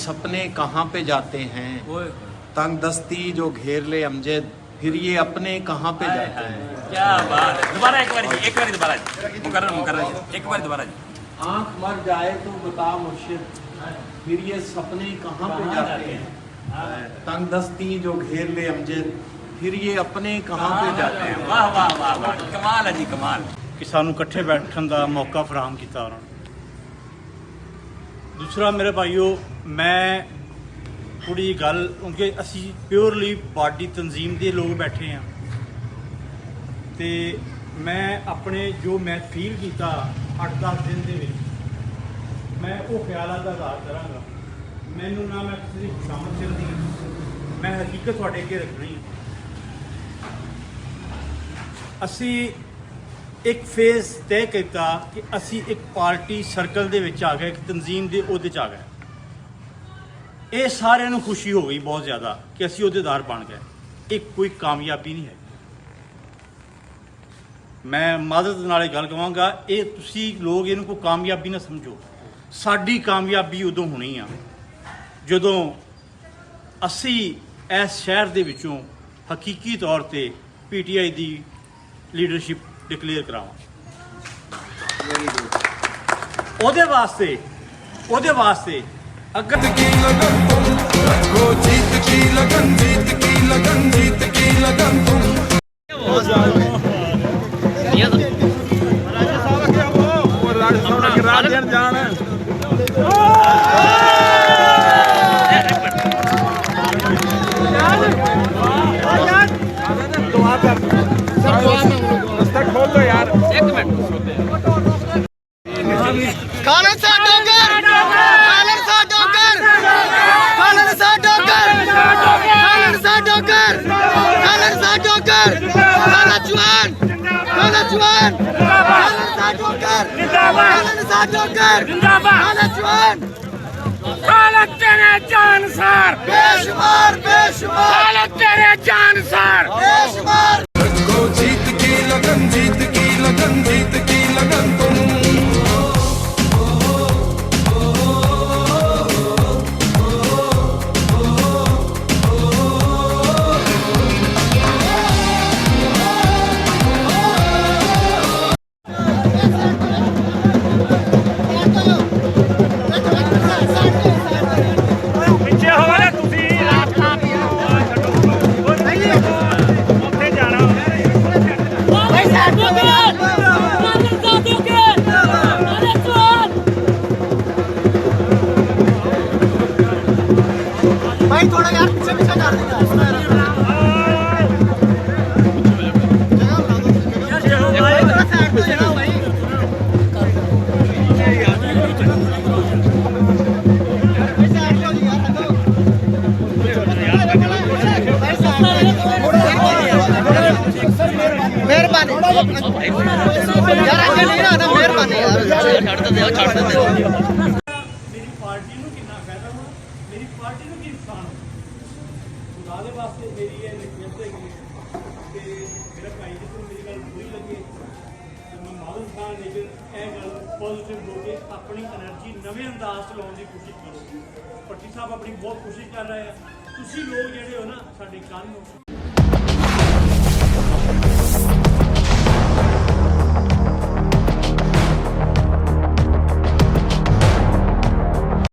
सपने कहाँ पे जाते हैं, तंग दस्ती जो घेर ले अमजद, फिर ये अपने कहाँ पे जाते हैं। क्या बात है। दोबारा एक बार दोबारा मुकर्रर एक बार दोबारा। आँख मर जाए तो बता मुर्शिद, फिर ये सपने कहाँ पे जाते हैं, तंग दस्ती जो घेर ले अमजद, फिर ये अपने कहाँ पे जाते हैं। वाह वाह वाह वाह, कमाल है जी कमाल। कि सानू इकट्ठे बैठन का मौका फराहम किया उन्होंने। दूसरा मेरे भाईओ, मैं थोड़ी जी गल, क्योंकि असी प्योरली पार्टी तंजीम के लोग बैठे हैं, तो मैं अपने जो मैं फील किया 8-10 दिन के मैं वो ख्यालों का आधार कराँगा। मैनू ना मैं किसी की खुशामद चलती, मैं हकीकत थोड़े अगे रखनी। असी एक फेज तय किया कि असी एक पार्टी सर्कल दे विच आ गए, एक तंजीम दे उहदे च आ गए। ये सारिਆਂ ਨੂੰ खुशी हो गई बहुत ज़्यादा कि असी अहदेदार बन गए। एक कोई कामयाबी नहीं है। मैं मदद नाल गल कहांगा, ये तुसी लोग इहनूं कोई कामयाबी ना समझो। साडी कामयाबी उदों होनी आ जदों असी इस शहर दे विचों हकीकी तौर पर PTI की लीडरशिप डिकलेयर करावां। ओदे वास्ते अगर की लगन तुम रखो, जीत की लगन, जीत की लगन, जीत की लगन तुम। रखो, जीत की लगन, जीत की लगन, जीत की लगन तुम। मेरी पार्टी को कितना फायदा होना, मेरी पार्टी को की नुकसान हो। खुदा दे वास्ते मेरी ये रिक्वेस्ट है कि मेरा भाई जी को मेरी गल बुरी लगे तो मैं मालूम खान लेकिन यह गल पॉजिटिव होकर अपनी एनर्जी नवे अंदाज से लाने की कोशिश करो। पट्टी साहब अपनी बहुत कोशिश कर रहे हैं। तुसी लोग जेडे हो ना साडे कान हो।